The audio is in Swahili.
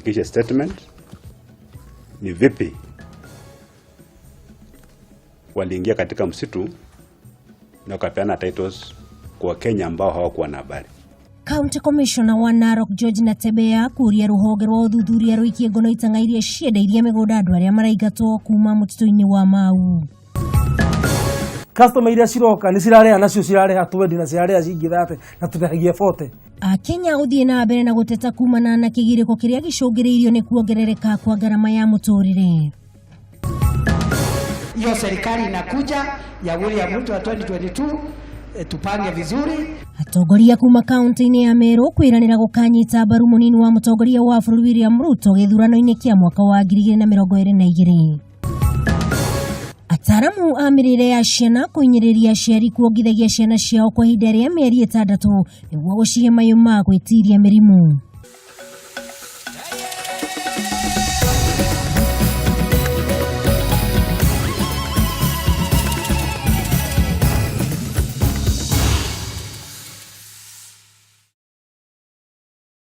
waandikishe statement ni vipi waliingia katika msitu na wakapeana titles kwa Kenya ambao hawakuwa na habari. County Commissioner wa Narok George Natebea kuria ruhonge rwa uthuthuria rwikie ngono itangairie cienda iria migoda andu aria maraigatwo kuma mutito-ini wa Mau. Customer iria ciroka ni cirarea nacio cirareha 20 na cirarea cingi 30 na tunagia 40. Kenya uthie na mbere na guteta kumana na kigiriko kiria gicungiriirio ni kuongerereka kwa garama ya muturire. Hiyo serikali inakuja ya William Ruto wa 2022 tupange vizuri. Atongoria kuma kaunti-ini ya Meru kwiranira gukanyita mbaru munini wa mutongoria wa bũrũri William Ruto githurano-ini kia mwaka wa 2022. Ataramu a mirire ya ciana kuinyiriria aciari kuongithagia ciana ciao kwa ihinda rĩa mĩeri 6 nĩguo gũcihe mayũ ma gwĩtiria mĩrimũ.